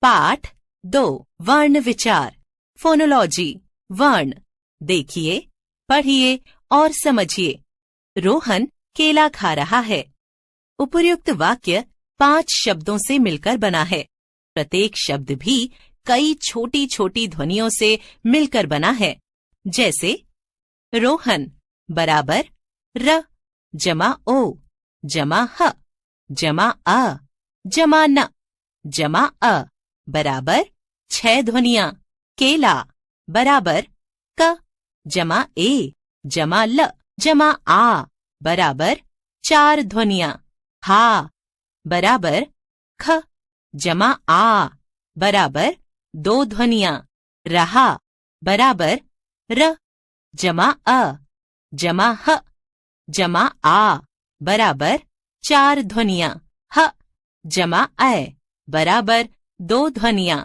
पाठ 2 वर्ण विचार फोनोलॉजी वर्ण देखिए, पढ़िए और समझिए। रोहन केला खा रहा है। उपर्युक्त वाक्य 5 शब्दों से मिलकर बना है। प्रत्येक शब्द भी कई छोटी छोटी ध्वनियों से मिलकर बना है। जैसे रोहन बराबर र जमा ओ जमा ह जमा अ जमा न जमा अ बराबर 6 ध्वनियां। केला बराबर क जमा ए जमा ल जमा आ बराबर 4 ध्वनियां। हा बराबर ख जमा आ बराबर 2 ध्वनियां। रहा बराबर र जमा अ जमा ह जमा आ बराबर 4 ध्वनियां। ह जमा ऐ बराबर 2 ध्वनियां।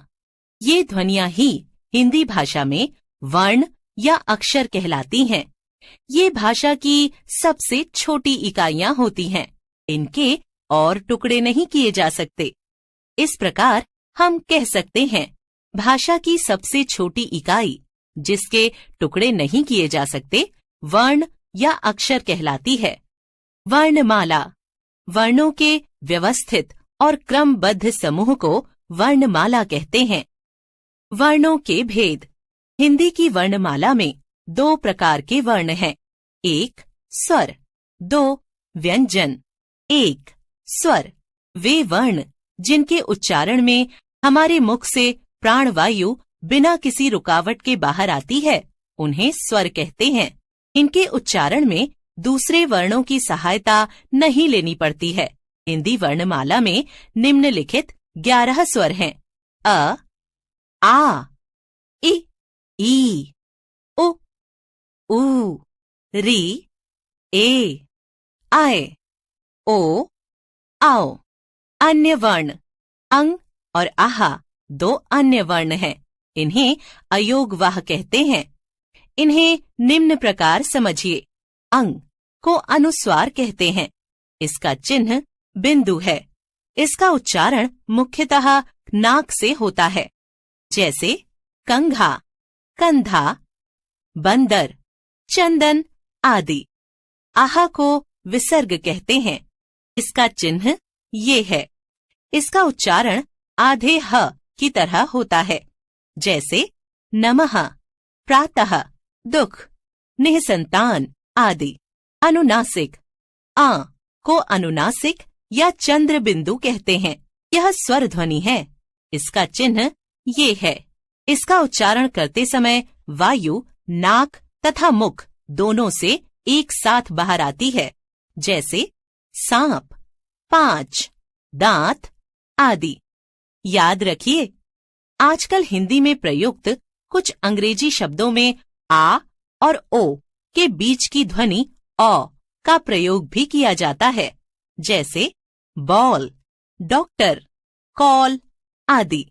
ये ध्वनियां ही हिंदी भाषा में वर्ण या अक्षर कहलाती हैं। ये भाषा की सबसे छोटी इकाइयां होती हैं। इनके और टुकड़े नहीं किए जा सकते। इस प्रकार हम कह सकते हैं, भाषा की सबसे छोटी इकाई जिसके टुकड़े नहीं किए जा सकते वर्ण या अक्षर कहलाती है। वर्णमाला वर्णों के व्यवस्थित और क्रमबद्ध समूह को वर्णमाला कहते हैं। वर्णों के भेद हिंदी की वर्णमाला में 2 प्रकार के वर्ण हैं। 1 स्वर, 2 व्यंजन। 1 स्वर वे वर्ण जिनके उच्चारण में हमारे मुख से प्राणवायु बिना किसी रुकावट के बाहर आती है, उन्हें स्वर कहते हैं। इनके उच्चारण में दूसरे वर्णों की सहायता नहीं लेनी पड़ती है। हिंदी वर्णमाला में निम्नलिखित 11 स्वर हैं। अ आ इ ई उ ऊ री ए आए ओ आओ। अन्य वर्ण अंग और आहा 2 अन्य वर्ण हैं। इन्हें अयोगवाह कहते हैं। इन्हें निम्न प्रकार समझिए। अंग को अनुस्वार कहते हैं। इसका चिन्ह बिंदु है। इसका उच्चारण मुख्यतः नाक से होता है। जैसे कंघा, कंधा, बंदर, चंदन आदि। आहा को विसर्ग कहते हैं। इसका चिन्ह ये है। इसका उच्चारण आधे ह की तरह होता है। जैसे नमः, प्रातः, दुख, निःसंतान आदि। अनुनासिक आ को अनुनासिक या चंद्र बिंदु कहते हैं। यह स्वर ध्वनि है। इसका चिन्ह ये है। इसका उच्चारण करते समय वायु नाक तथा मुख दोनों से एक साथ बाहर आती है। जैसे सांप, 5, दांत आदि। याद रखिए, आजकल हिंदी में प्रयुक्त कुछ अंग्रेजी शब्दों में आ और ओ के बीच की ध्वनि औ का प्रयोग भी किया जाता है। जैसे बॉल, डॉक्टर, कॉल आदि।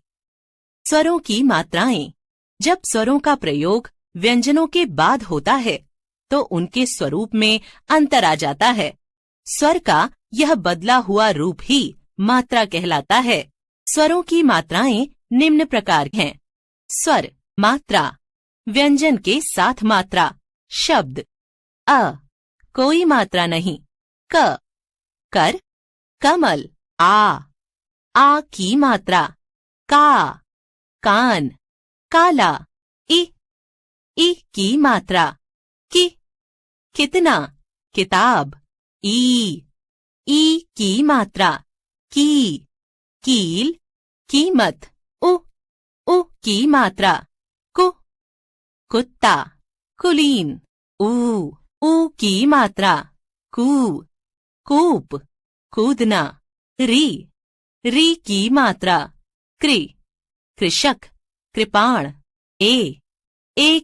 स्वरों की मात्राएं जब स्वरों का प्रयोग व्यंजनों के बाद होता है तो उनके स्वरूप में अंतर आ जाता है। स्वर का यह बदला हुआ रूप ही मात्रा कहलाता है। स्वरों की मात्राएं निम्न प्रकार हैं। स्वर मात्रा व्यंजन के साथ मात्रा। शब्द अ कोई मात्रा नहीं। क कर, कमल। आ की मात्रा। का कान, काला। ई की मात्रा। कि कितना, किताब। ई की मात्रा। की कील, कीमत। उ की मात्रा। कु कुत्ता, कुलीन। ऊ की मात्रा। कू कूप, कूदना। री की मात्रा। कृ कृषक, कृपाण। ए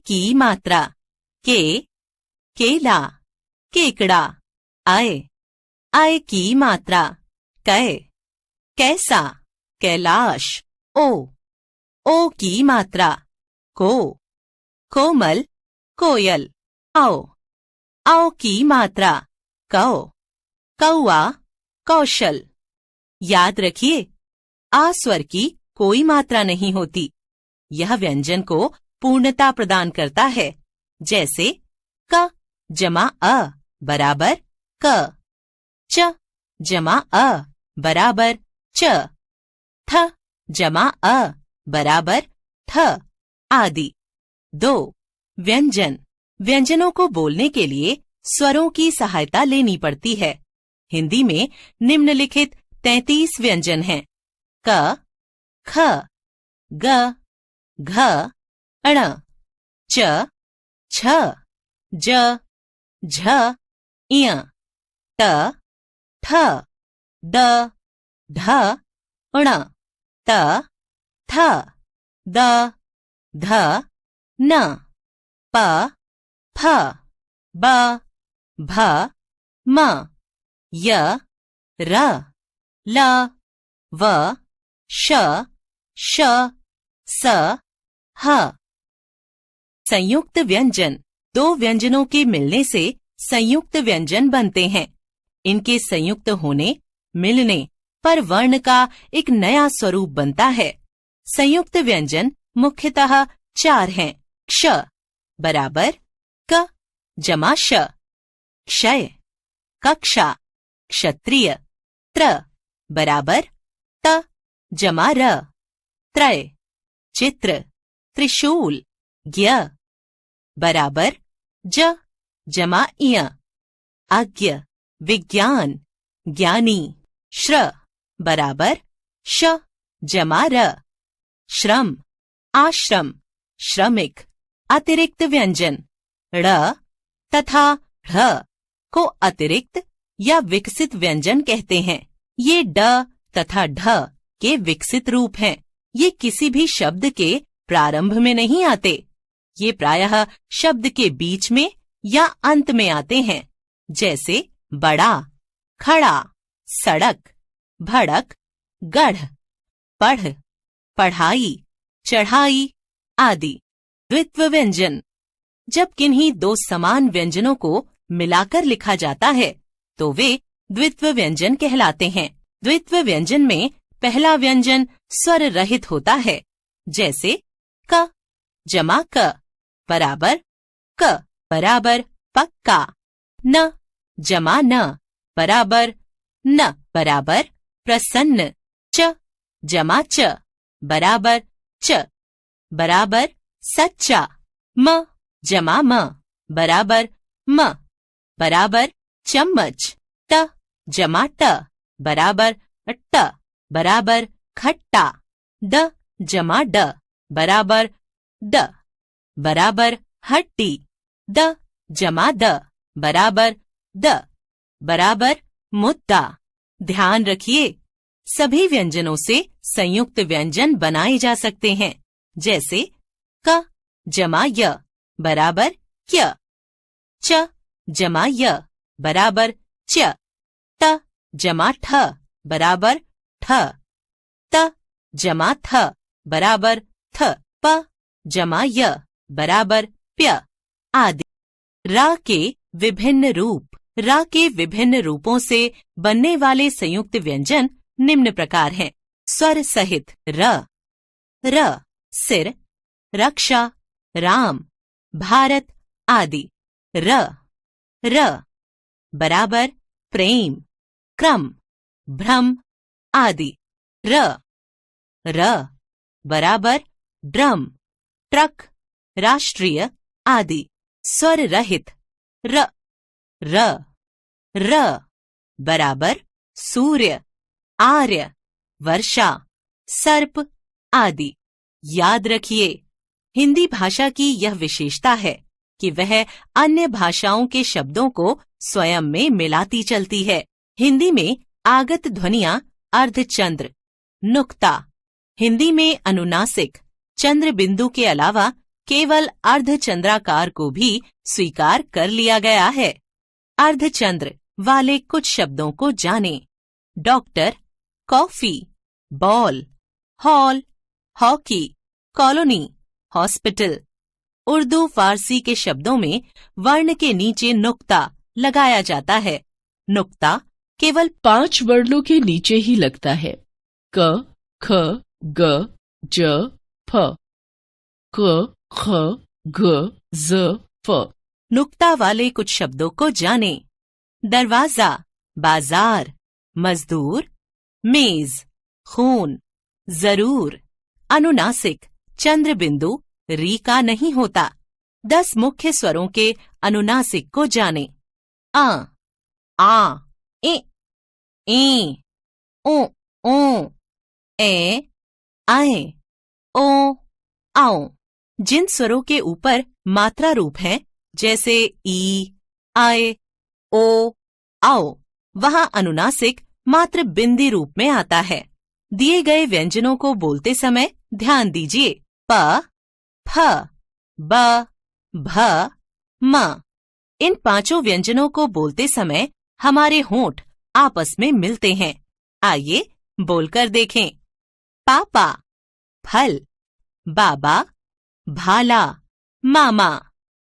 की मात्रा। के केला, केकड़ा। आय की मात्रा। कै कैसा, कैलाश। ओ की मात्रा। को कोमल, कोयल। आओ की मात्रा। कौ कौआ, कौशल। याद रखिए, आ स्वर की कोई मात्रा नहीं होती। यह व्यंजन को पूर्णता प्रदान करता है, जैसे क जमा अ बराबर क, च जमा अ बराबर च, थ जमा अ बराबर ठ आदि। 2. व्यंजन। व्यंजनों को बोलने के लिए स्वरों की सहायता लेनी पड़ती है। हिंदी में निम्नलिखित 33 व्यंजन हैं। क, ख, ग, घ, ण, च, छ, ज, झ, इय, ट, ठ, ड, ढ, ण, त, थ, द, ध, न, प, फ, ब, भ, म, य, र, ल, व, श, श, स, ह। संयुक्त व्यंजन। 2 व्यंजनों के मिलने से संयुक्त व्यंजन बनते हैं। इनके संयुक्त होने, मिलने पर वर्ण का एक नया स्वरूप बनता है। संयुक्त व्यंजन मुख्यतः 4 हैं। क्ष बराबर क जमा श, क्षय, कक्षा, क्षत्रिय। त्र बराबर त जमा र, त्रय, चित्र, त्रिशूल। ज्ञ बराबर ज जमा इय, अज्ञ, विज्ञान, ज्ञानी। श्र बराबर श जमा र, श्रम, आश्रम, श्रमिक। अतिरिक्त व्यंजन। ड़ तथा ढ़ को अतिरिक्त या विकसित व्यंजन कहते हैं। ये ड तथा ढ के विकसित रूप हैं। ये किसी भी शब्द के प्रारंभ में नहीं आते। ये प्रायः शब्द के बीच में या अंत में आते हैं, जैसे बड़ा, खड़ा, सड़क, भड़क, गढ़, पढ़, पढ़ाई, चढ़ाई आदि। द्वित्व व्यंजन। जब किन्हीं 2 समान व्यंजनों को मिलाकर लिखा जाता है तो वे द्वित्व व्यंजन कहलाते हैं। द्वित्व व्यंजन में पहला व्यंजन स्वर रहित होता है, जैसे क जमा क बराबर क बराबर पक्का, न जमा न बराबर न बराबर प्रसन्न, च जमा च बराबर च बराबर सच्चा, म जमा म बराबर म बराबर चम्मच, ट जमा ट बराबर ट बराबर खट्टा, ड जमा ड बराबर ड बराबर हट्टी, द जमा द बराबर द बराबर मुद्दा। ध्यान रखिए, सभी व्यंजनों से संयुक्त व्यंजन बनाए जा सकते हैं, जैसे क जमा य बराबर क्य, च जमा य बराबर च, त जमा ठ बराबर ठ, त जमा थ बराबर थ, प जमा य बराबर प्य आदि। रा के विभिन्न रूप। रा के विभिन्न रूपों से बनने वाले संयुक्त व्यंजन निम्न प्रकार हैं। स्वर सहित र, र, सिर, रक्षा, राम, भारत आदि। र, र बराबर प्रेम, क्रम, भ्रम आदि। र, र बराबर ड्रम, ट्रक, राष्ट्रीय आदि। स्वर रहित र, र, र बराबर सूर्य, आर्य, वर्षा, सर्प आदि। याद रखिए, हिंदी भाषा की यह विशेषता है कि वह अन्य भाषाओं के शब्दों को स्वयं में मिलाती चलती है। हिंदी में आगत ध्वनियां अर्धचंद्र, नुक्ता। हिंदी में अनुनासिक चंद्र बिंदु के अलावा केवल अर्धचंद्राकार को भी स्वीकार कर लिया गया है। अर्धचंद्र वाले कुछ शब्दों को जानें। Doctor, coffee, ball, hall, hockey, colony, hospital. Urdu Farsi के शब्दों में वर्ण के नीचे नुक्ता लगाया जाता है। नुक्ता केवल 5 वर्णों के नीचे ही लगता है। क, ख, ग, ज, फ, क, ख, ग, ज, फ। नुक्ता वाले कुछ शब्दों को जानें। दरवाजा, बाजार, मजदूर, मेज, खून, जरूर। अनुनासिक, चंद्र बिंदु, री का नहीं होता। 10 मुख्य स्वरों के अनुनासिक को जानें। आ, ए, ओ, ए, आए, ओ, आओ। जिन स्वरों के ऊपर मात्रा रूप हैं, जैसे ई, आए, ओ, आओ, वहां अनुनासिक मात्र बिंदी रूप में आता है। दिए गए व्यंजनों को बोलते समय ध्यान दीजिए। प, फ, ब, भ, म। इन 5 व्यंजनों को बोलते समय हमारे होंठ आपस में मिलते हैं। आइए बोलकर देखें। पापा, फल, बाबा, भाला, मामा।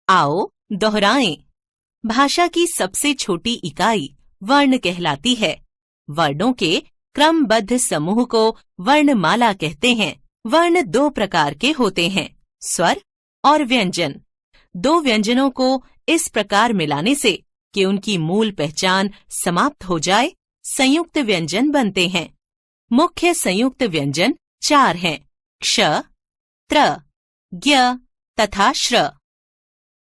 आओ दोहराएं। भाषा की सबसे छोटी इकाई वर्ण कहलाती है। वर्णों के क्रमबद्ध समूह को वर्णमाला कहते हैं। वर्ण 2 प्रकार के होते हैं, स्वर और व्यंजन। 2 व्यंजनों को इस प्रकार मिलाने से कि उनकी मूल पहचान समाप्त हो जाए, संयुक्त व्यंजन बनते हैं। मुख्य संयुक्त व्यंजन 4 हैं, क्ष, त्र, ज्ञ तथा श्र।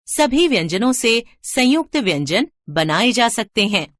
सभी व्यंजनों से संयुक्त व्यंजन बनाए जा सकते हैं।